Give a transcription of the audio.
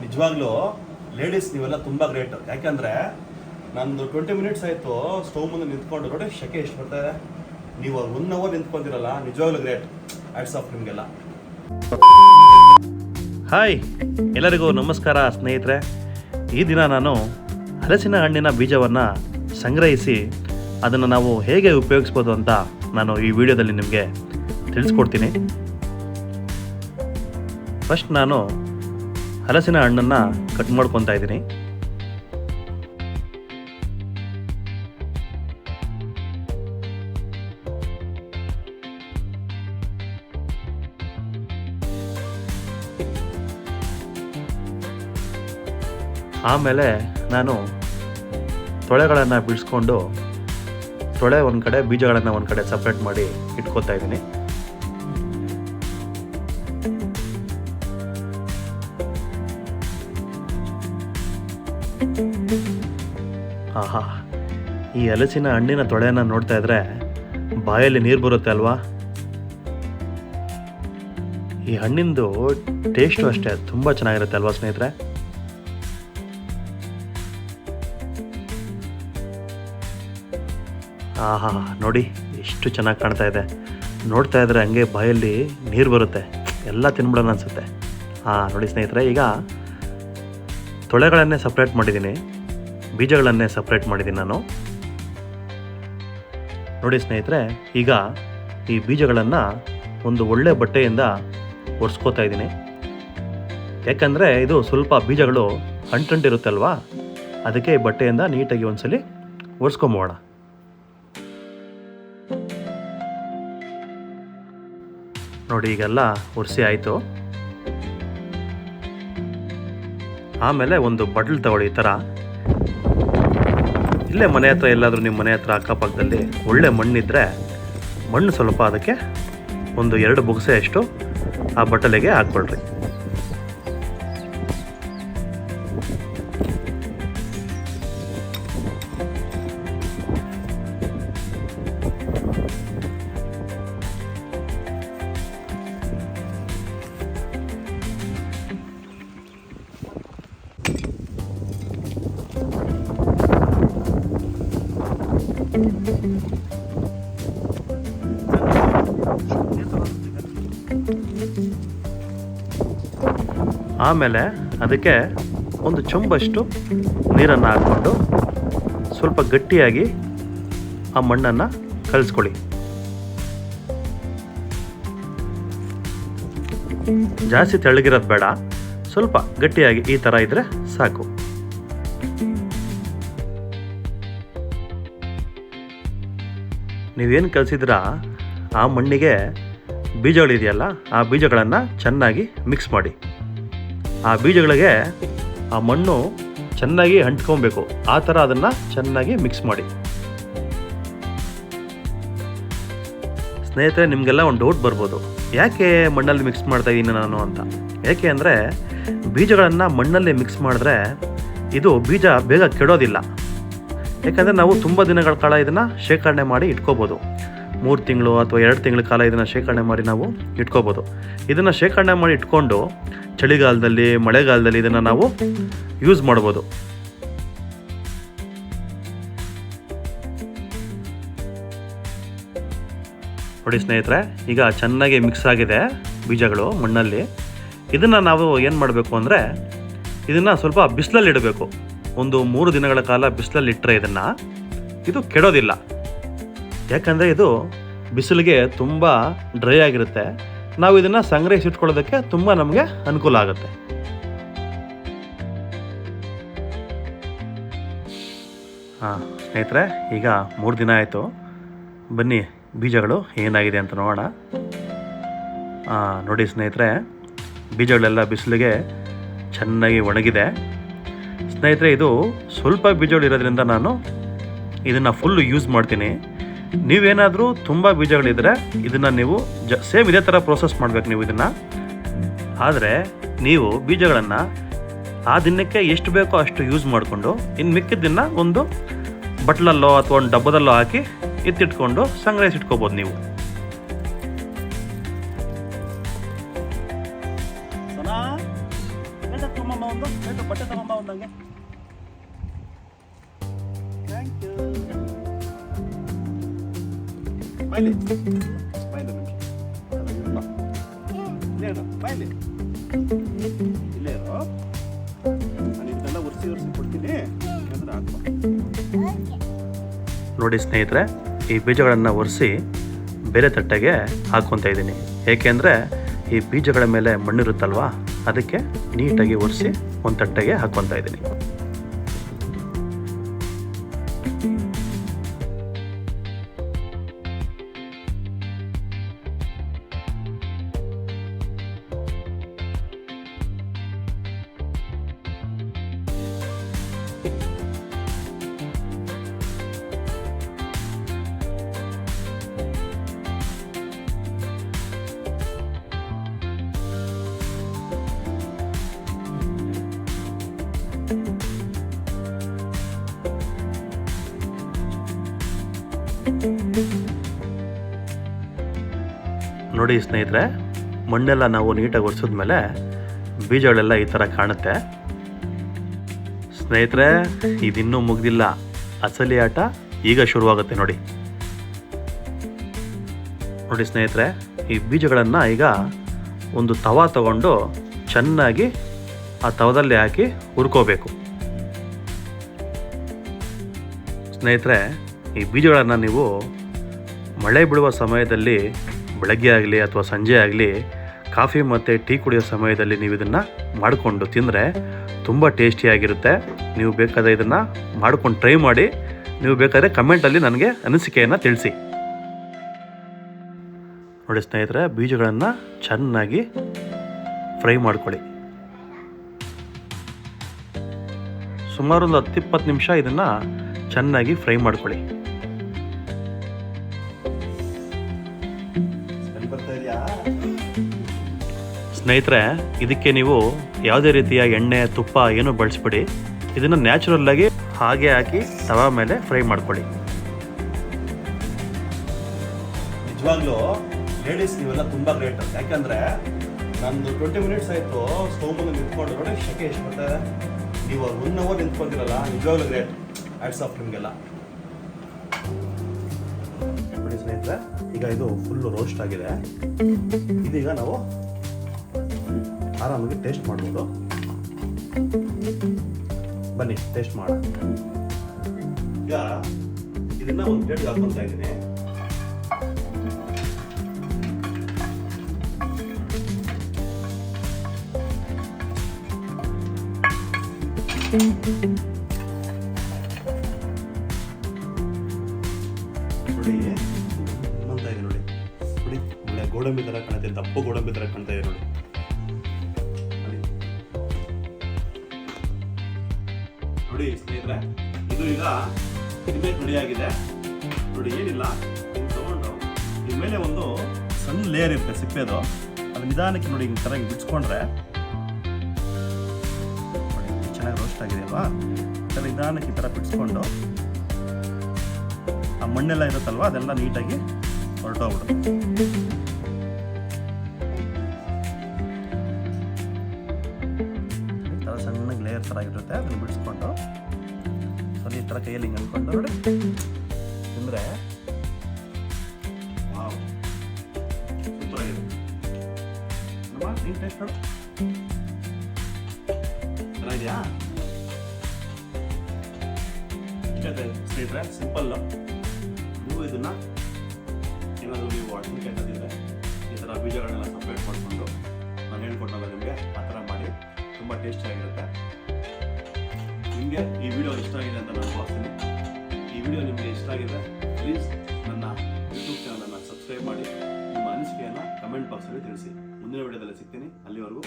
ನಿಜವಾಗ್ಲೂ ಲೇಡೀಸ್ ನೀವೆಲ್ಲ ತುಂಬ ಗ್ರೇಟ್. ಯಾಕೆಂದರೆ ನಂದು 20 ಮಿನಿಟ್ಸ್ ಆಯಿತು ಸ್ಟವ್ ಮುಂದೆ ನಿಂತ್ಕೊಂಡು. ನೋಡಿ ಶೆಕೆ ಎಷ್ಟು ಬರ್ತಾ ಇದೆ. ನೀವು 1 ಅವರ್ ನಿಂತ್ಕೊಂಡಿರಲ್ಲ, ನಿಜವಾಗ್ಲೂ ಗ್ರೇಟ್. ಹ್ಯಾಟ್ಸ್ ಆಫ್ ನಿಮಗೆಲ್ಲ. ಹಾಯ್, ಎಲ್ಲರಿಗೂ ನಮಸ್ಕಾರ ಸ್ನೇಹಿತರೆ. ಈ ದಿನ ನಾನು ಹಲಸಿನ ಹಣ್ಣಿನ ಬೀಜವನ್ನು ಸಂಗ್ರಹಿಸಿ ಅದನ್ನು ನಾವು ಹೇಗೆ ಉಪಯೋಗಿಸ್ಬೋದು ಅಂತ ನಾನು ಈ ವಿಡಿಯೋದಲ್ಲಿ ನಿಮಗೆ ತಿಳಿಸ್ಕೊಡ್ತೀನಿ. ಫಸ್ಟ್ ನಾನು ಹಲಸಿನ ಹಣ್ಣನ್ನು ಕಟ್ ಮಾಡ್ಕೊತಾ ಇದ್ದೀನಿ. ಆಮೇಲೆ ನಾನು ತೊಳೆಗಳನ್ನು ಬಿಡಿಸ್ಕೊಂಡು ತೊಳೆ ಒಂದು ಕಡೆ, ಬೀಜಗಳನ್ನು ಒಂದು ಕಡೆ ಸಪ್ರೇಟ್ ಮಾಡಿ ಇಟ್ಕೊತಾ ಇದ್ದೀನಿ. ಆಹಾ, ಈ ಹಲಸಿನ ಹಣ್ಣಿನ ತೊಳೆಯನ್ನು ನೋಡ್ತಾ ಇದ್ರೆ ಬಾಯಲ್ಲಿ ನೀರು ಬರುತ್ತೆ ಅಲ್ವಾ. ಈ ಹಣ್ಣಿಂದು ಟೇಸ್ಟು ಅಷ್ಟೇ ತುಂಬ ಚೆನ್ನಾಗಿರುತ್ತೆ ಅಲ್ವಾ ಸ್ನೇಹಿತರೆ. ಆಹಾ, ನೋಡಿ ಎಷ್ಟು ಚೆನ್ನಾಗಿ ಕಾಣ್ತಾ ಇದೆ. ನೋಡ್ತಾ ಇದ್ರೆ ಹಂಗೆ ಬಾಯಲ್ಲಿ ನೀರು ಬರುತ್ತೆ, ಎಲ್ಲ ತಿನ್ಬಿಡೋಣ ಅನಿಸುತ್ತೆ. ನೋಡಿ ಸ್ನೇಹಿತರೆ, ಈಗ ತೊಳೆಗಳನ್ನೇ ಸಪ್ರೇಟ್ ಮಾಡಿದ್ದೀನಿ, ಬೀಜಗಳನ್ನೇ ಸಪ್ರೇಟ್ ಮಾಡಿದ್ದೀನಿ ನಾನು. ನೋಡಿ ಸ್ನೇಹಿತರೆ, ಈಗ ಈ ಬೀಜಗಳನ್ನು ಒಂದು ಒಳ್ಳೆ ಬಟ್ಟೆಯಿಂದ ಒರೆಸ್ಕೋತಾ ಇದ್ದೀನಿ. ಯಾಕಂದರೆ ಇದು ಸ್ವಲ್ಪ ಬೀಜಗಳು ಅಂಟಿರುತ್ತಲ್ವಾ, ಅದಕ್ಕೆ ಈ ಬಟ್ಟೆಯಿಂದ ನೀಟಾಗಿ ಒಂದ್ಸಲಿ ಒರೆಸ್ಕೊಂಬೋಣ. ನೋಡಿ, ಈಗೆಲ್ಲ ಒರೆಸಿ ಆಯಿತು. ಆಮೇಲೆ ಒಂದು ಬಟ್ಲು ತಗೊಳ್ಳಿ. ಈ ಥರ ಇಲ್ಲೇ ಮನೆ ಹತ್ರ, ಎಲ್ಲಾದರೂ ನಿಮ್ಮ ಮನೆ ಹತ್ರ ಅಕ್ಕಪಕ್ಕದಲ್ಲಿ ಒಳ್ಳೆ ಮಣ್ಣಿದ್ದರೆ ಮಣ್ಣು ಸ್ವಲ್ಪ ಅದಕ್ಕೆ ಒಂದು 2 ಬೊಗಸೆ ಅಷ್ಟು ಆ ಬಟ್ಟಲಿಗೆ ಹಾಕ್ಕೊಳ್ರಿ. ಆಮೇಲೆ ಅದಕ್ಕೆ ಒಂದು ಚೊಂಬಷ್ಟು ನೀರನ್ನು ಹಾಕ್ಕೊಂಡು ಸ್ವಲ್ಪ ಗಟ್ಟಿಯಾಗಿ ಆ ಮಣ್ಣನ್ನು ಕಲಿಸ್ಕೊಳ್ಳಿ. ಜಾಸ್ತಿ ತೆಳ್ಳಗಿರೋದು ಬೇಡ, ಸ್ವಲ್ಪ ಗಟ್ಟಿಯಾಗಿ ಈ ಥರ ಇದ್ದರೆ ಸಾಕು. ನೀವೇನು ಕಲಿಸಿದ್ರ ಆ ಮಣ್ಣಿಗೆ ಬೀಜಗಳಿದೆಯಲ್ಲ, ಆ ಬೀಜಗಳನ್ನು ಚೆನ್ನಾಗಿ ಮಿಕ್ಸ್ ಮಾಡಿ. ಆ ಬೀಜಗಳಿಗೆ ಆ ಮಣ್ಣು ಚೆನ್ನಾಗಿ ಅಂಟ್ಕೊಬೇಕು, ಆ ಥರ ಅದನ್ನು ಚೆನ್ನಾಗಿ ಮಿಕ್ಸ್ ಮಾಡಿ. ಸ್ನೇಹಿತರೆ, ನಿಮಗೆಲ್ಲ ಒಂದು ಡೌಟ್ ಬರ್ಬೋದು, ಯಾಕೆ ಮಣ್ಣಲ್ಲಿ ಮಿಕ್ಸ್ ಮಾಡ್ತಾ ಇದ್ದೀನಿ ನಾನು ಅಂತ. ಯಾಕೆ ಅಂದರೆ ಬೀಜಗಳನ್ನು ಮಣ್ಣಲ್ಲಿ ಮಿಕ್ಸ್ ಮಾಡಿದ್ರೆ ಇದು ಬೀಜ ಬೇಗ ಕೆಡೋದಿಲ್ಲ. ಯಾಕಂದರೆ ನಾವು ತುಂಬ ದಿನಗಳ ಕಾಲ ಇದನ್ನು ಶೇಖರಣೆ ಮಾಡಿ ಇಟ್ಕೋಬೋದು. 3 ತಿಂಗಳು ಅಥವಾ 2 ತಿಂಗಳ ಕಾಲ ಇದನ್ನು ಶೇಖರಣೆ ಮಾಡಿ ನಾವು ಇಟ್ಕೋಬೋದು. ಇದನ್ನು ಶೇಖರಣೆ ಮಾಡಿ ಇಟ್ಕೊಂಡು ಚಳಿಗಾಲದಲ್ಲಿ, ಮಳೆಗಾಲದಲ್ಲಿ ಇದನ್ನು ನಾವು ಯೂಸ್ ಮಾಡ್ಬೋದು. ನೋಡಿ ಸ್ನೇಹಿತರೆ, ಈಗ ಚೆನ್ನಾಗಿ ಮಿಕ್ಸ್ ಆಗಿದೆ ಬೀಜಗಳು ಮಣ್ಣಲ್ಲಿ. ಇದನ್ನು ನಾವು ಏನು ಮಾಡಬೇಕು ಅಂದರೆ ಇದನ್ನು ಸ್ವಲ್ಪ ಬಿಸಿಲಲ್ಲಿ ಇಡಬೇಕು. ಒಂದು 3 ದಿನಗಳ ಕಾಲ ಬಿಸಿಲಲ್ಲಿ ಇಟ್ಟರೆ ಇದು ಕೆಡೋದಿಲ್ಲ. ಯಾಕಂದರೆ ಇದು ಬಿಸಿಲಿಗೆ ತುಂಬ ಡ್ರೈ ಆಗಿರುತ್ತೆ. ನಾವು ಇದನ್ನು ಸಂಗ್ರಹಿಸಿಟ್ಕೊಳ್ಳೋದಕ್ಕೆ ತುಂಬ ನಮಗೆ ಅನುಕೂಲ ಆಗುತ್ತೆ. ಸ್ನೇಹಿತರೆ, ಈಗ 3 ದಿನ ಆಯಿತು. ಬನ್ನಿ ಬೀಜಗಳು ಏನಾಗಿದೆ ಅಂತ ನೋಡೋಣ. ನೋಡಿ ಸ್ನೇಹಿತರೆ, ಬೀಜಗಳೆಲ್ಲ ಬಿಸಿಲಿಗೆ ಚೆನ್ನಾಗಿ ಒಣಗಿದೆ. ಸ್ನೇಹಿತರೆ, ಇದು ಸ್ವಲ್ಪ ಬೀಜಗಳಿರೋದ್ರಿಂದ ನಾನು ಇದನ್ನು ಫುಲ್ಲು ಯೂಸ್ ಮಾಡ್ತೀನಿ. ನೀವೇನಾದರೂ ತುಂಬ ಬೀಜಗಳಿದ್ದರೆ ಇದನ್ನು ನೀವು ಸೇಮ್ ಇದೇ ಥರ ಪ್ರೋಸೆಸ್ ಮಾಡಬೇಕು ನೀವು ಇದನ್ನು. ಆದರೆ ನೀವು ಬೀಜಗಳನ್ನು ಆ ದಿನಕ್ಕೆ ಎಷ್ಟು ಬೇಕೋ ಅಷ್ಟು ಯೂಸ್ ಮಾಡಿಕೊಂಡು ಇನ್ನು ಮಿಕ್ಕಿದ್ದನ್ನು ಒಂದು ಬಟ್ಲಲ್ಲೋ ಅಥವಾ ಒಂದು ಡಬ್ಬದಲ್ಲೋ ಹಾಕಿ ಎತ್ತಿಟ್ಕೊಂಡು ಸಂಗ್ರಹಿಸಿಟ್ಕೋಬೋದು ನೀವು. ಬಟ್ಟೆ ತಗೊಂಬ ಒಂದು ಬಟ್ಟೆ ತಗೊಂಬ ಒಂದಂಗೆ. Thank you. ಬೈಲಿ ಬೈಲಿ ಇಲ್ಲೇ ಇರೋ ಬೈಲಿ ಇಲ್ಲೇ ಇರೋ. ನಾನು ಇದನ್ನೆಲ್ಲ ಒರೆಸಿ ಕೊಡ್ತೀನಿ ಯಾಕಂದ್ರೆ ಹಾಕೋ. ನೋಡಿ ಸ್ನೇಹಿತರೆ, ಈ ಬೀಜಗಳನ್ನು ಒರೆಸಿ ಬೇರೆ ತಟ್ಟೆಗೆ ಹಾಕ್ಕೊತಾ ಇದ್ದೀನಿ. ಏಕೆಂದರೆ ಈ ಬೀಜಗಳ ಮೇಲೆ ಮಣ್ಣಿರುತ್ತಲ್ವಾ, ಅದಕ್ಕೆ ನೀಟಾಗಿ ಒರೆಸಿ ಒಂದು ತಟ್ಟೆಗೆ ಹಾಕ್ಕೊತಾ ಇದ್ದೀನಿ. ನೋಡಿ ಸ್ನೇಹಿತರೆ, ಮಣ್ಣೆಲ್ಲ ನಾವು ನೀಟಾಗಿ ಒರೆಸಿದ್ಮೇಲೆ ಬೀಜಗಳೆಲ್ಲ ಈ ಥರ ಕಾಣುತ್ತೆ. ಸ್ನೇಹಿತರೆ, ಇದಿನ್ನೂ ಮುಗ್ದಿಲ್ಲ, ಅಸಲಿ ಆಟ ಈಗ ಶುರುವಾಗುತ್ತೆ. ನೋಡಿ ನೋಡಿ ಸ್ನೇಹಿತರೆ, ಈ ಬೀಜಗಳನ್ನು ಈಗ ಒಂದು ತವಾ ತಗೊಂಡು ಚೆನ್ನಾಗಿ ಆ ತವದಲ್ಲಿ ಹಾಕಿ ಹುರ್ಕೋಬೇಕು. ಸ್ನೇಹಿತರೆ, ಈ ಬೀಜಗಳನ್ನು ನೀವು ಮಳೆ ಬೀಳುವ ಸಮಯದಲ್ಲಿ ಬೆಳಗ್ಗೆ ಆಗಲಿ ಅಥವಾ ಸಂಜೆ ಆಗಲಿ ಕಾಫಿ ಮತ್ತು ಟೀ ಕುಡಿಯೋ ಸಮಯದಲ್ಲಿ ನೀವು ಇದನ್ನು ಮಾಡಿಕೊಂಡು ತಿಂದರೆ ತುಂಬ ಟೇಸ್ಟಿಯಾಗಿರುತ್ತೆ. ನೀವು ಬೇಕಾದರೆ ಇದನ್ನು ಮಾಡ್ಕೊಂಡು ಟ್ರೈ ಮಾಡಿ. ನೀವು ಬೇಕಾದರೆ ಕಮೆಂಟಲ್ಲಿ ನನಗೆ ಅನಿಸಿಕೆಯನ್ನು ತಿಳಿಸಿ. ನೋಡಿ ಸ್ನೇಹಿತರೆ, ಬೀಜಗಳನ್ನು ಚೆನ್ನಾಗಿ ಫ್ರೈ ಮಾಡ್ಕೊಳ್ಳಿ. ಸುಮಾರು ಒಂದು 10-20 ನಿಮಿಷ ಇದನ್ನು ಚೆನ್ನಾಗಿ ಫ್ರೈ ಮಾಡ್ಕೊಳ್ಳಿ. ಸ್ನೇಹಿತರೆ, ಇದಕ್ಕೆ ನೀವು ಯಾವುದೇ ರೀತಿಯ ಎಣ್ಣೆ ತುಪ್ಪ ಏನೂ ಬಳಸ್ಬಿಡಿ. ಇದನ್ನು ನ್ಯಾಚುರಲ್ಲಾಗಿ ಹಾಗೆ ಹಾಕಿ ತವಾ ಮೇಲೆ ಫ್ರೈ ಮಾಡ್ಕೊಳ್ಳಿ. ನಿಜವಾಗ್ಲೂ ಲೇಡೀಸ್ ನೀವೆಲ್ಲ ತುಂಬ ಗ್ರೇಟ್. ಯಾಕಂದರೆ ನಂದು 20 ಮಿನಿಟ್ಸ್ ಆಯಿತು ಸ್ಟವ್ ಮುಂದೆ ನಿಂತ್ಕೊಂಡು ನೋಡಿ ಶೆಕೆ ಎಷ್ಟು ಬರ್ತಾರೆ. ನೀವು 1 ಅವರ್ ನಿಂತ್ಕೊಂಡಿರಲ್ಲ, ನಿಜವಾಗ್ಲೂ ಗ್ರೇಟ್. ಹ್ಯಾಟ್ಸ್ ಆಫ್ ನಿಮಗೆಲ್ಲ. ನೋಡಿ ಸ್ನೇಹಿತರೆ, ಈಗ ಇದು ಫುಲ್ಲು ರೋಸ್ಟ್ ಆಗಿದೆ. ಇದೀಗ ನಾವು ಆರಾಮಾಗಿ ಟೇಸ್ಟ್ ಮಾಡ್ಬೋದು. ಬನ್ನಿ ಟೇಸ್ಟ್ ಮಾಡೋಣ. ಈಗ ಇದನ್ನ ಒಂದು ಪ್ಲೇಟ್ಗೆ ಹಾಕ್ಕೊತಾ ಇದ್ದೀನಿ. ನೋಡಿ ಅಂತ ಇದೆ ನೋಡಿ. ನೋಡಿ ಒಳ್ಳೆ ಗೋಡಂಬಿ ಥರ ಕಾಣುತ್ತೆ, ದಪ್ಪ ಗೋಡಂಬಿ ಥರ ಕಾಣ್ತಾ ಇದೆ ನೋಡಿ. ನೋಡಿ ಸ್ನೇಹಿತರೆ, ಇದು ಈಗ ಇನ್ಮೇಲೆ ರೆಡಿ ಆಗಿದೆ. ನೋಡಿ ಏನಿಲ್ಲ, ಹಿಂಗೆ ತಗೊಂಡು ಇದ್ರ ಮೇಲೆ ಒಂದು ಸಣ್ಣ ಲೇಯರ್ ಇರುತ್ತೆ ಸಿಪ್ಪೆದು. ಅದು ನಿಧಾನಕ್ಕೆ ನೋಡಿ ಹಿಂಗೆ ಥರ ಬಿಡಿಸ್ಕೊಂಡ್ರೆ ನೋಡಿ ಚೆನ್ನಾಗಿ ರೋಸ್ಟ್ ಆಗಿದೆ ಅಲ್ವಾ. ಥರ ನಿಧಾನಕ್ಕೆ ಈ ಥರ ಬಿಡಿಸ್ಕೊಂಡು ಆ ಮಣ್ಣೆಲ್ಲ ಇರುತ್ತಲ್ವ ಅದೆಲ್ಲ ನೀಟಾಗಿ ಹೊರಟೋಗ್ಬಿಡುತ್ತೆ. ಈ ಥರ ಸಣ್ಣಗೆ ಲೇಯರ್ ಥರ ಇರುತ್ತೆ, ಅದನ್ನು ಬಿಡಿಸ್ಕೊಂಡು ಸ್ವಲ್ಪ ಈ ಥರ ಕೈಯಲ್ಲಿ ಹಿಂಗೆ ಅಂದ್ಕೊಂಡು ನೋಡಿ ತಿಂದರೆ ವಾವ್ ಸೂಪರ್ ಆಗಿದೆ. ನೀನು ಟೇಸ್ಟ್ ಮಾಡು, ಚೆನ್ನಾಗಿದೆಯಾ? ಸ್ನೇಹಿತರೆ, ಸಿಂಪಲ್. ನೀವು ಇದನ್ನು ಏನಾದರೂ ನೀವು ಅಡ್ಮಿಟ್ ಹಾಕೋದಿದ್ರೆ ಈ ಥರ ಬೀಜಗಳನ್ನೆಲ್ಲ ಸಪ್ರೇಟ್ ಮಾಡಿಕೊಂಡು ನಾನು ಹೇಳ್ಕೊಟ್ಟಲ್ಲ ನಿಮಗೆ ಆ ಥರ ಮಾಡಿ, ತುಂಬ ಟೇಸ್ಟಿಯಾಗಿರುತ್ತೆ. ನಿಮಗೆ ಈ ವಿಡಿಯೋ ಇಷ್ಟ ಆಗಿದೆ ಅಂತ ನಾನು ಭಾವಿಸ್ತೀನಿ. ಈ ವಿಡಿಯೋ ನಿಮಗೆ ಇಷ್ಟ ಆಗಿದೆ ಪ್ಲೀಸ್ ನನ್ನ ಯೂಟ್ಯೂಬ್ ಚಾನಲನ್ನು ಸಬ್ಸ್ಕ್ರೈಬ್ ಮಾಡಿ. ನಿಮ್ಮ ಅನಿಸಿಕೆಯನ್ನು ಕಮೆಂಟ್ ಬಾಕ್ಸಲ್ಲಿ ತಿಳಿಸಿ. ಮುಂದಿನ ವಿಡಿಯೋದಲ್ಲಿ ಸಿಗ್ತೀನಿ. ಅಲ್ಲಿವರೆಗೂ